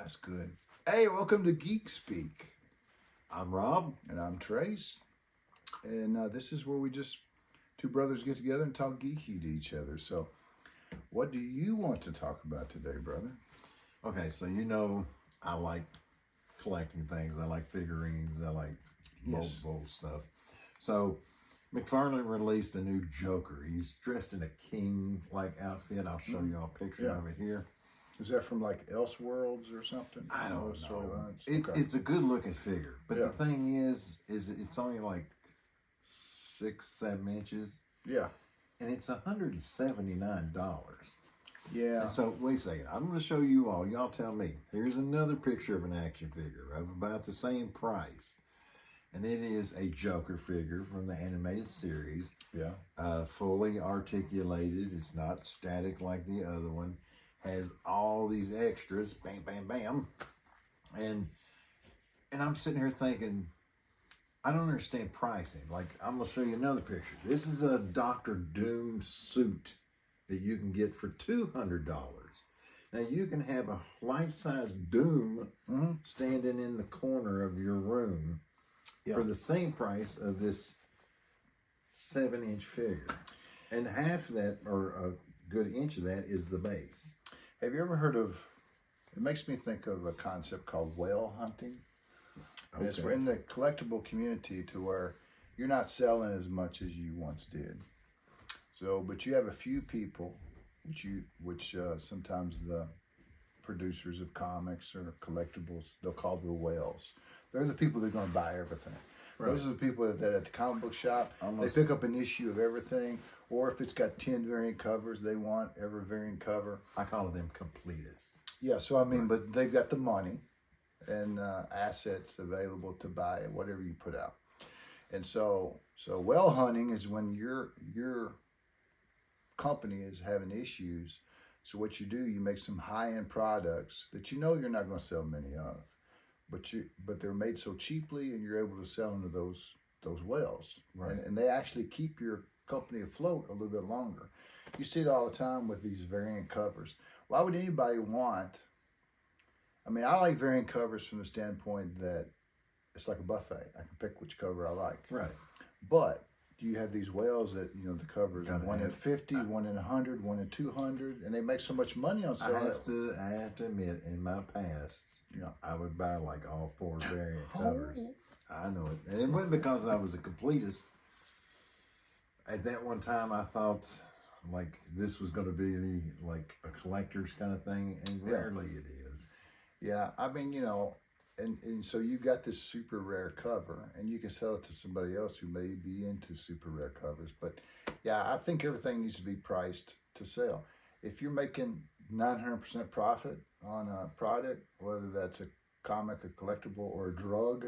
That's good. Hey, welcome to Geek Speak. I'm Rob. And I'm Trace. And this is where we just, two brothers get together and talk geeky to each other. So, what do you want to talk about today, brother? Okay, so you know I like collecting things. I like figurines. I like multiple stuff. So, McFarlane released a new Joker. He's dressed in a king-like outfit. I'll show you all a picture of it here. Is that from like Elseworlds or something? I don't know. It's a good-looking figure. But the thing is it's only like 6-7 inches. Yeah. And it's $179. Yeah. And so, wait a second. I'm going to show you all. Y'all tell me. Here's another picture of an action figure of about the same price. And it is a Joker figure from the animated series. Yeah. Fully articulated. It's not static like the other one. Has all these extras. Bam, bam, bam. And I'm sitting here thinking, I don't understand pricing. Like, I'm going to show you another picture. This is a Dr. Doom suit that you can get for $200. Now, you can have a life-size Doom standing in the corner of your room for the same price of this 7-inch figure. And half of that, or a good inch of that, is the base. Have you ever heard of, it makes me think of a concept called whale hunting. Okay. It's in the collectible community to where you're not selling as much as you once did. So, but you have a few people, which sometimes the producers of comics or collectibles, they'll call the whales. They're the people that are going to buy everything. Right. Those are the people that at the comic book shop, they pick up an issue of everything, or if it's got 10 variant covers, they want every variant cover. I call them completists. Yeah, so I mean, but they've got the money and assets available to buy whatever you put out. And so whale hunting is when your company is having issues. So what you do, you make some high-end products that you know you're not going to sell many of, but they're made so cheaply, and you're able to sell into those whales. Right. And they actually keep your company afloat a little bit longer. You see it all the time with these variant covers. Why would anybody want? I mean, I like variant covers from the standpoint that it's like a buffet. I can pick which cover I like. Right. But you have these whales that, you know, the covers, one in 50, one in 100, one in 200, and they make so much money on sale. I have to admit, in my past, I would buy like all 4 variant covers. I know it. And it wasn't because I was a completist. At that one time, I thought like this was going to be like a collector's kind of thing, and rarely it is. Yeah, I mean, you know, and so you got this super rare cover, and you can sell it to somebody else who may be into super rare covers. But yeah, I think everything needs to be priced to sell. If you're making 900% profit on a product, whether that's a comic, a collectible, or a drug,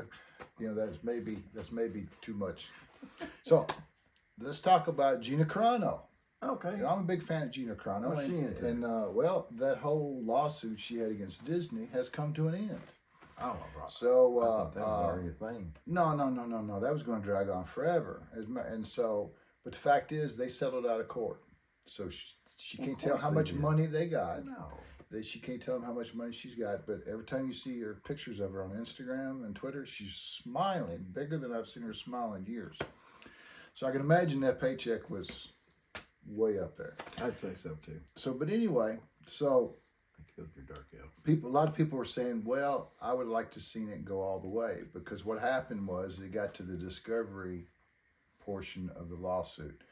you know, that's maybe too much. So let's talk about Gina Carano. Okay. You know, I'm a big fan of Gina Carano. What's she into? And well, that whole lawsuit she had against Disney has come to an end. Oh, right. So I thought that was already a thing. No. That was going to drag on forever. And so, but the fact is, they settled out of court. So she can't tell how much money they got. No. She can't tell them how much money she's got. But every time you see her pictures of her on Instagram and Twitter, she's smiling bigger than I've seen her smile in years. So I can imagine that paycheck was way up there. I'd say so too. So, but anyway, so. Your dark elf. A lot of people were saying, well, I would like to seen it go all the way, because what happened was it got to the discovery portion of the lawsuit.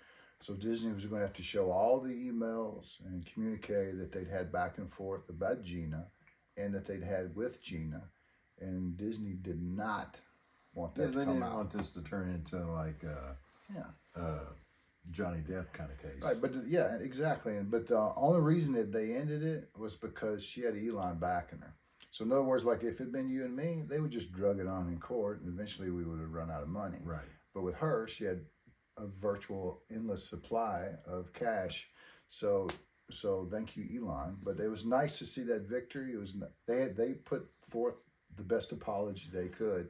So Disney was going to have to show all the emails and communique that they'd had back and forth about Gina and that they'd had with Gina. And Disney did not want that to come out. They didn't want this to turn into like Johnny Depp kind of case. Right, but yeah, exactly. But the only reason that they ended it was because she had Elon backing her. So in other words, like if it had been you and me, they would just drug it on in court, and eventually we would have run out of money. Right. But with her, she had a virtual endless supply of cash. So thank you, Elon. But it was nice to see that victory. It was they put forth the best apology they could,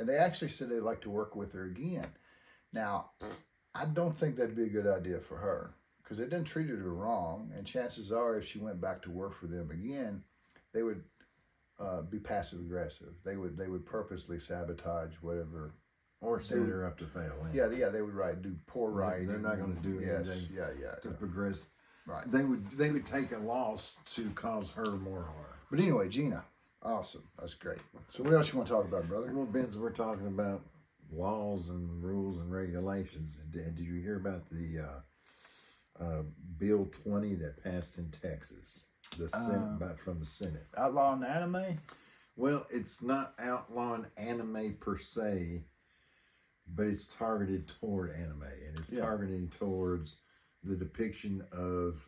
and they actually said they'd like to work with her again. Now, I don't think that'd be a good idea for her, because they didn't treat her wrong, and chances are if she went back to work for them again, they would be passive aggressive. They would purposely sabotage whatever. Or set her up to fail. Yeah, they would do poor writing. They're not going to do anything to progress. Right. They would take a loss to cause her more harm. But anyway, Gina, awesome. That's great. So what else you want to talk about, brother? Well, Benz, we're talking about laws and rules and regulations. Did you hear about the Bill 20 that passed in Texas? The Senate, from the Senate. Outlawing anime? Well, it's not outlawing anime per se, but it's targeted toward anime, and it's targeting towards the depiction of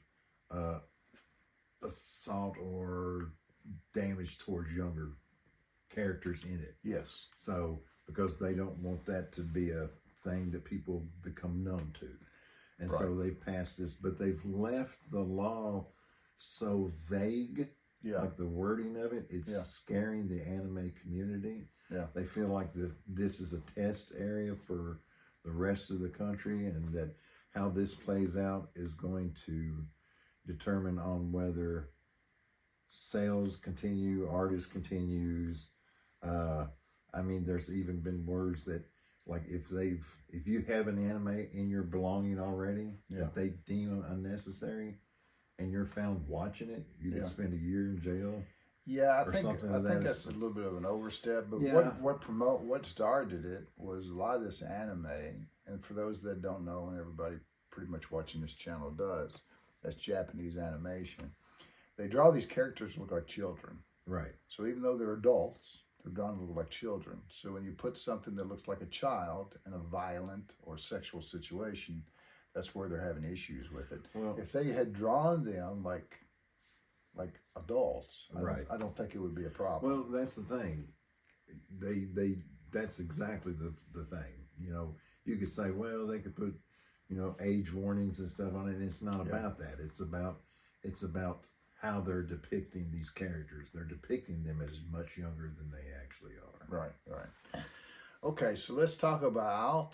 assault or damage towards younger characters in it. Yes. So, because they don't want that to be a thing that people become numb to. And so they've passed this, but they've left the law so vague, like the wording of it, it's scaring the anime community. Yeah. They feel like this is a test area for the rest of the country, and that how this plays out is going to determine on whether sales continue, artists continues. I mean, there's even been words that, like, if you have an anime in your belonging already that they deem unnecessary, and you're found watching it, you can spend a year in jail. Yeah, I think that's a little bit of an overstep. But what started it was a lot of this anime, and for those that don't know, and everybody pretty much watching this channel does, that's Japanese animation. They draw these characters that look like children. Right. So even though they're adults, they're drawn to look like children. So when you put something that looks like a child in a violent or sexual situation, that's where they're having issues with it. Well, if they had drawn them like adults, I don't think it would be a problem. Well, that's the thing. That's exactly the thing. You know, you could say, well, they could put, age warnings and stuff on it. And it's not about that. It's about how they're depicting these characters. They're depicting them as much younger than they actually are. Right. Okay, so let's talk about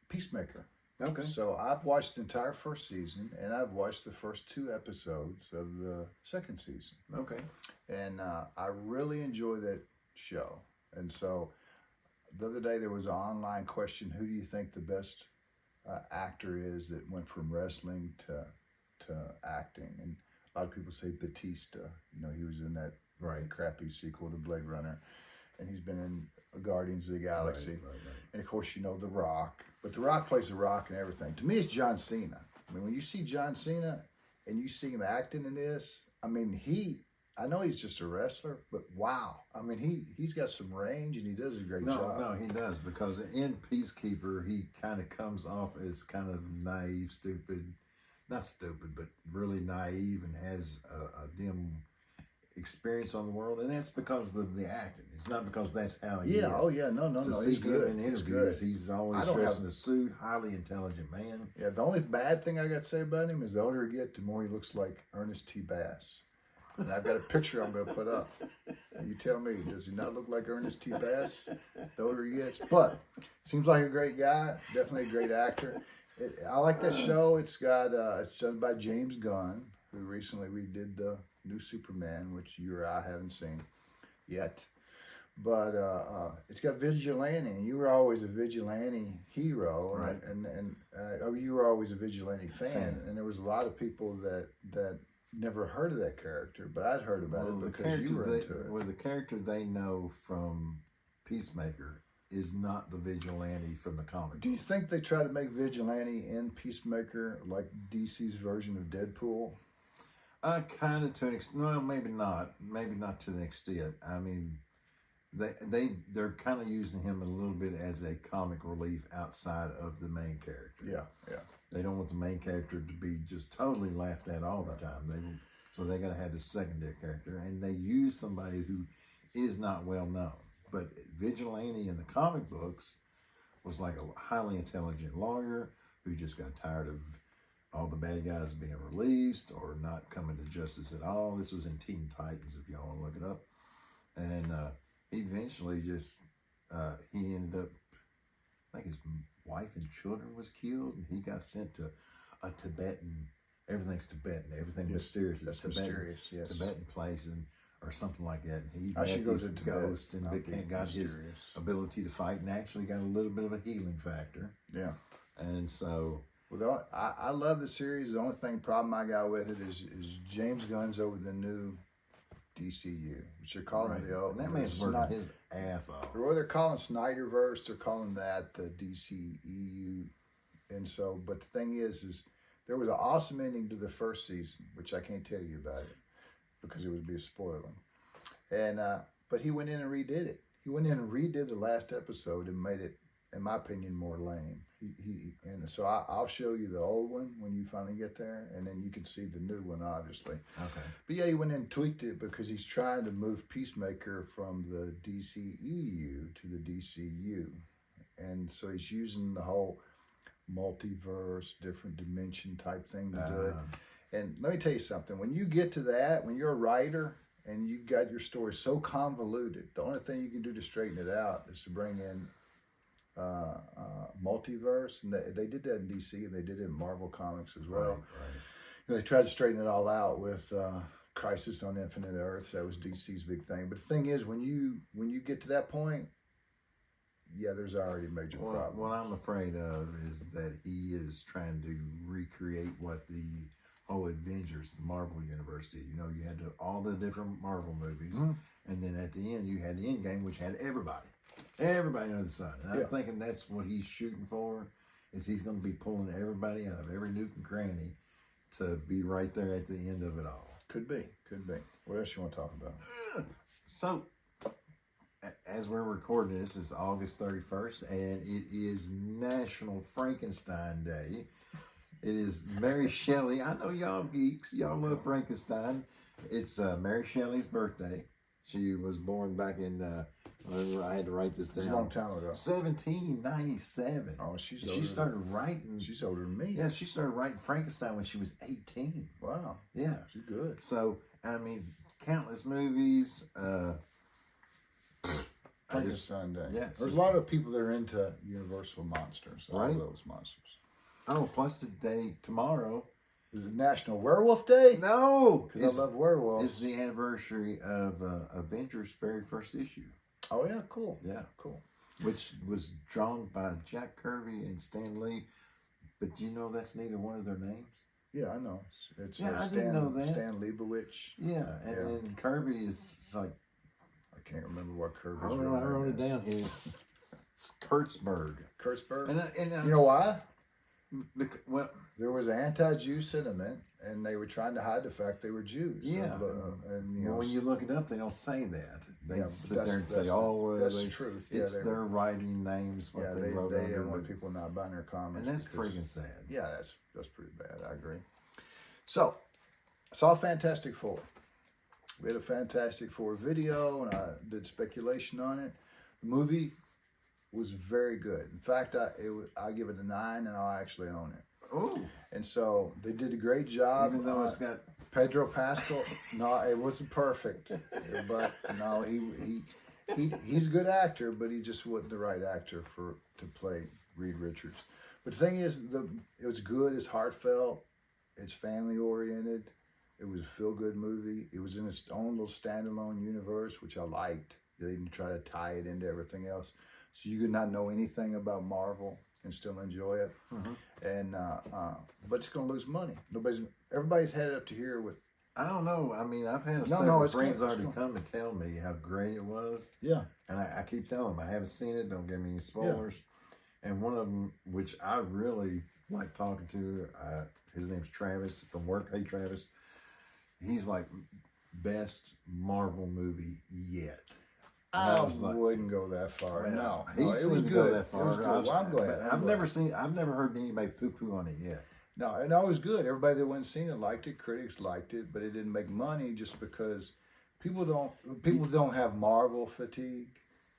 Peacemaker. Okay. So I've watched the entire first season, and I've watched the first 2 episodes of the second season. Okay. And I really enjoy that show. And so the other day there was an online question: who do you think the best actor is that went from wrestling to acting? And a lot of people say Batista. He was in that crappy sequel to Blade Runner, and he's been in Guardians of the Galaxy. Right. And of course, The Rock. But The Rock plays The Rock and everything. To me, it's John Cena. I mean, when you see John Cena and you see him acting in this, I mean, I know he's just a wrestler, but wow. I mean, he's got some range, and he does a great job. No, he does, because in Peacekeeper, he kind of comes off as kind of naive, not stupid, but really naive, and has a dim experience on the world, and that's because of the acting. It's not because that's how he is. No. He's good in interviews. He's always dressed in a suit, highly intelligent man. Yeah, the only bad thing I got to say about him is the older he gets, the more he looks like Ernest T. Bass. And I've got a picture I'm going to put up. You tell me, does he not look like Ernest T. Bass the older he gets? But seems like a great guy, definitely a great actor. I like that show. It's done by James Gunn, who recently redid the new Superman, which you or I haven't seen yet. But it's got vigilante, and you were always a vigilante hero, right? And you were always a vigilante fan. And there was a lot of people that never heard of that character, but I'd heard about it because you were into it. Well, the character they know from Peacemaker is not the vigilante from the comic. Do you think they try to make vigilante in Peacemaker like DC's version of Deadpool? Kind of to an extent. No, maybe not. Maybe not to the extent. I mean, they're kind of using him a little bit as a comic relief outside of the main character. Yeah. They don't want the main character to be just totally laughed at all the time. So they got to have this secondary character, and they use somebody who is not well known. But Vigilante in the comic books was like a highly intelligent lawyer who just got tired of all the bad guys being released or not coming to justice at all. This was in Teen Titans, if y'all want to look it up. And eventually he ended up, I think his wife and children was killed, and he got sent to a Tibetan, everything's Tibetan, everything mysterious. That's Tibetan, mysterious, yes. Tibetan place, and or something like that. He I met should go these to ghosts and I'll got be his mysterious. ability to fight, and actually got a little bit of a healing factor. Yeah. And so, Well, I love the series. The only problem I got with it is James Gunn's over the new DCU, which they're calling right. the old. And that man's working his ass off. Or they're calling Snyderverse. They're calling that the DCEU. And so, but the thing is there was an awesome ending to the first season, which I can't tell you about it because it would be a spoiler. And but he went in and redid it. He went in and redid the last episode and made it, in my opinion, more lame. And so I'll show you the old one when you finally get there, and then you can see the new one, obviously. Okay. But yeah, he went in and tweaked it because he's trying to move Peacemaker from the DCEU to the DCU, and so he's using the whole multiverse, different dimension type thing to do it. And let me tell you something: when you get to that, when you're a writer and you got your story so convoluted, the only thing you can do to straighten it out is to bring in multiverse, and they did that in DC, and they did it in Marvel Comics as well. Right. They tried to straighten it all out with Crisis on Infinite Earths. That was DC's big thing. But the thing is, when you get to that point, yeah, there's already a major problem. What I'm afraid of is that he is trying to recreate what the whole Avengers, the Marvel universe did. You know, you had all the different Marvel movies, and then at the end you had the Endgame, which had everybody under the sun. And I'm thinking that's what he's shooting for, is he's going to be pulling everybody out of every nook and cranny to be right there at the end of it all. Could be. What else you want to talk about? So, as we're recording this, it's August 31st, and it is National Frankenstein Day. It is Mary Shelley. I know y'all geeks. Y'all love Frankenstein. It's Mary Shelley's birthday. She was born back in, I had to write this down. A long time ago. 1797. Oh, she started writing. She's older than me. Yeah, she started writing Frankenstein when she was 18. Wow. Yeah. She's good. So, I mean, countless movies. Frankenstein Day. Yeah. There's a lot of people that are into Universal monsters. I Right. love those monsters. Oh, plus tomorrow. Is it National Werewolf Day? No, Because I love werewolves. It's the anniversary of Avengers' very first issue. Oh yeah, cool. Yeah, cool. Which was drawn by Jack Kirby and Stan Lee, but you know that's neither one of their names. Yeah, I know. It's I didn't know that. Stan Leibowitz. Yeah, and then Kirby is like, I can't remember what Kirby's. I wrote it down here. It's Kurtzberg. Kurtzberg. And you know why? Well, there was anti-Jew sentiment, and they were trying to hide the fact they were Jews. Yeah, and when you look it up, they don't say that. They sit there and say, that's the truth. It's their writing names, what they wrote they under. didn't want people not buying their comics. And that's freaking sad. Yeah, that's pretty bad. I agree. So, saw Fantastic Four. We had a Fantastic Four video, and I did speculation on it. The movie was very good. In fact, I give it a 9, and I'll actually own it. Oh. And so they did a great job. Even though it's got Pedro Pascal. No, it wasn't perfect, but no, he's a good actor, but he just wasn't the right actor to play Reed Richards. But the thing is, it was good. It's heartfelt. It's family oriented. It was a feel good movie. It was in its own little standalone universe, which I liked. They didn't try to tie it into everything else, so you could not know anything about Marvel and still enjoy it. And but it's going to lose money. Everybody's headed up to here with. I don't know. I mean, I've had several friends already come and tell me how great it was. Yeah. And I keep telling them I haven't seen it. Don't give me any spoilers. Yeah. And one of them, which I really like talking to, his name's Travis from work. Hey, Travis. He's like best Marvel movie yet. I wouldn't go that far. No, it was good. Go that far. Well, I'm glad. I've never heard anybody poo-poo on it yet. No, and it was good. Everybody that went and seen it liked it. Critics liked it, but it didn't make money just because people don't have Marvel fatigue.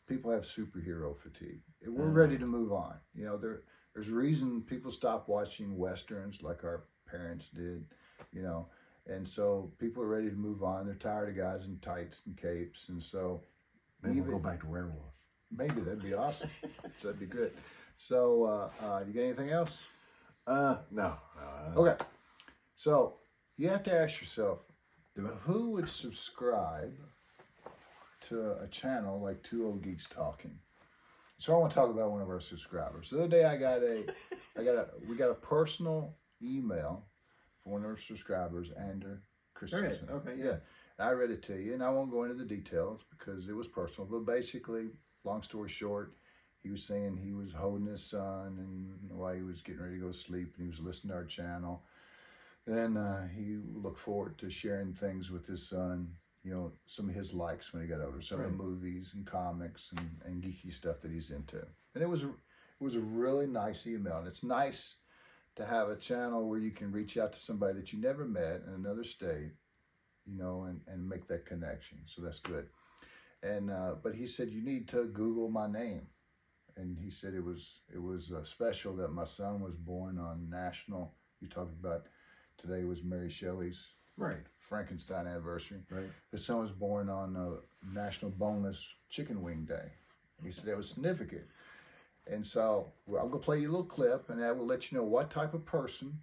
People have superhero fatigue. We're ready to move on. You know, there's a reason people stop watching westerns like our parents did. You know, and so people are ready to move on. They're tired of guys in tights and capes, and so. Maybe we'll go back to werewolves. Maybe that'd be awesome. That'd be good. So, you got anything else? No. Okay. So you have to ask yourself, who would subscribe to a channel like Two Old Geeks Talking? So I want to talk about one of our subscribers. The other day we got a personal email from one of our subscribers, Andrew Christensen. Okay, yeah. I read it to you, and I won't go into the details because it was personal. But basically, long story short, he was saying he was holding his son, and while he was getting ready to go to sleep, and he was listening to our channel. And he looked forward to sharing things with his son. You know, some of his likes when he got older, some of the movies and comics and geeky stuff that he's into. And it was a really nice email. And it's nice to have a channel where you can reach out to somebody that you never met in another state, you know, and make that connection. So that's good. And but he said, you need to Google my name. And he said it was special that my son was born on national. You talked about today was Mary Shelley's Frankenstein anniversary. Right. His son was born on National Boneless Chicken Wing Day. He said that was significant. And so I'm going to play you a little clip, and that will let you know what type of person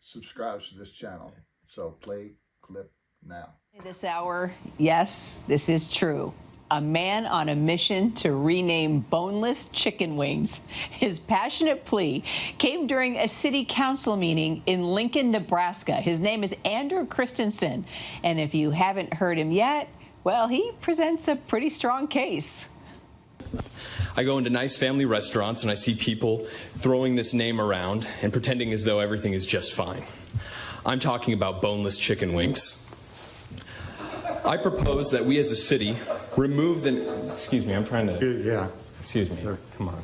subscribes to this channel. So play clip now. This hour, yes, this is true. A man on a mission to rename boneless chicken wings. His passionate plea came during a city council meeting in Lincoln, Nebraska. His name is Andrew Christensen. And if you haven't heard him yet, well, he presents a pretty strong case. I go into nice family restaurants and I see people throwing this name around and pretending as though everything is just fine. I'm talking about boneless chicken wings. I propose that we as a city remove the... Excuse me, I'm trying to... Yeah. Excuse me. Sure. Come on.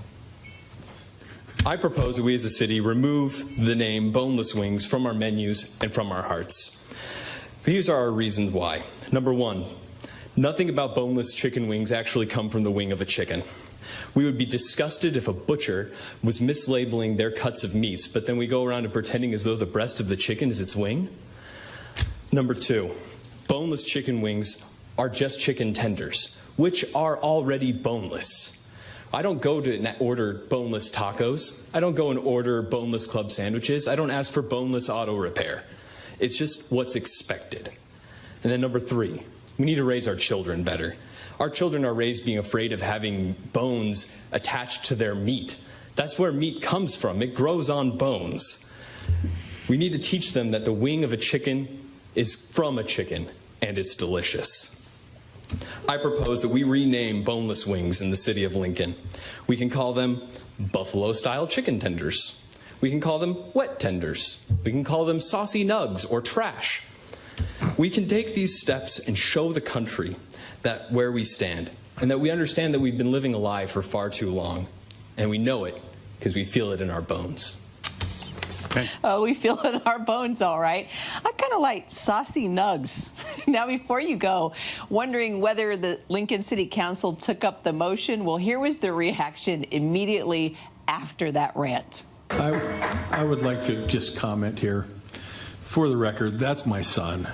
I propose that we as a city remove the name boneless wings from our menus and from our hearts. Here's our reasons why. Number one, nothing about boneless chicken wings actually come from the wing of a chicken. We would be disgusted if a butcher was mislabeling their cuts of meats, but then we go around and pretending as though the breast of the chicken is its wing. Number two, boneless chicken wings are just chicken tenders, which are already boneless. I don't go to order boneless tacos. I don't go and order boneless club sandwiches. I don't ask for boneless auto repair. It's just what's expected. And then number three, we need to raise our children better. Our children are raised being afraid of having bones attached to their meat. That's where meat comes from. It grows on bones. We need to teach them that the wing of a chicken is from a chicken, and it's delicious. I propose that we rename boneless wings in the city of Lincoln. We can call them buffalo-style chicken tenders. We can call them wet tenders. We can call them saucy nugs or trash. We can take these steps and show the country that where we stand, and that we understand that we've been living a lie for far too long, and we know it because we feel it in our bones. Oh, we feel it in our bones, all right. I kind of like saucy nugs. Now, before you go, wondering whether the Lincoln City Council took up the motion, well, here was the reaction immediately after that rant. I would like to just comment here. For the record, that's my son.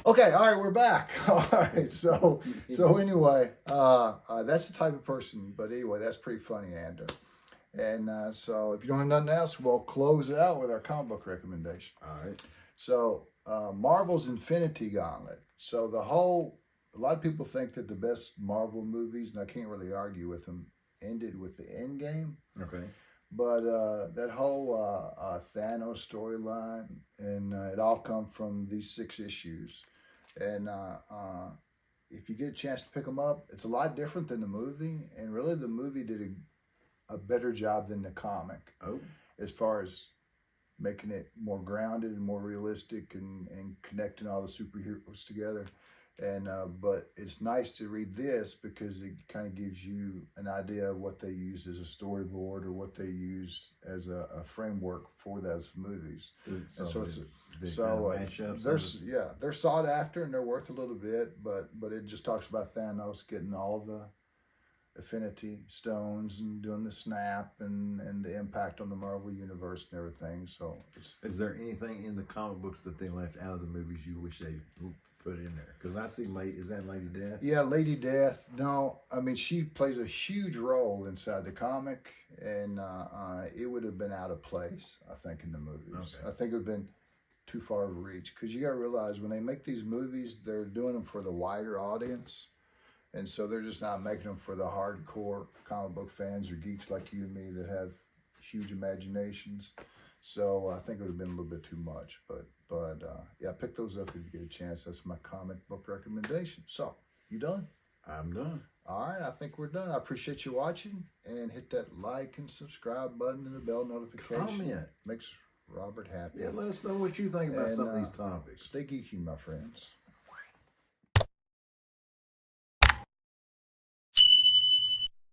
Okay, all right, we're back. All right, so anyway, that's the type of person. But anyway, that's pretty funny, Andrew. And so if you don't have nothing else, we'll close it out with our comic book recommendation. All right. So Marvel's Infinity Gauntlet. So a lot of people think that the best Marvel movies, and I can't really argue with them, ended with the end game. Okay. But that whole Thanos storyline, and it all come from these 6 issues. And if you get a chance to pick them up, it's a lot different than the movie. And really the movie did a better job than the comic. Oh. As far as making it more grounded and more realistic and connecting all the superheroes together. And but it's nice to read this because it kind of gives you an idea of what they used as a storyboard or what they used as a framework for those movies. So, they're sought after and they're worth a little bit, but it just talks about Thanos getting all Affinity Stones and doing the snap and the impact on the Marvel Universe and everything. So Is there anything in the comic books that they left out of the movies you wish they put in there? Because I see, is that Lady Death? yeah, Lady Death. No, I mean, she plays a huge role inside the comic, and it would have been out of place, I think, in the movies. Okay. I think it would have been too far of a reach, because you got to realize when they make these movies, they're doing them for the wider audience. And so they're just not making them for the hardcore comic book fans or geeks like you and me that have huge imaginations. So I think it would have been a little bit too much. But yeah, pick those up if you get a chance. That's my comic book recommendation. So, you done? I'm done. All right, I think we're done. I appreciate you watching. And hit that like and subscribe button and the bell notification. Comment. Makes Robert happy. Yeah, let us know what you think about And, some of these topics. Stay geeky, my friends.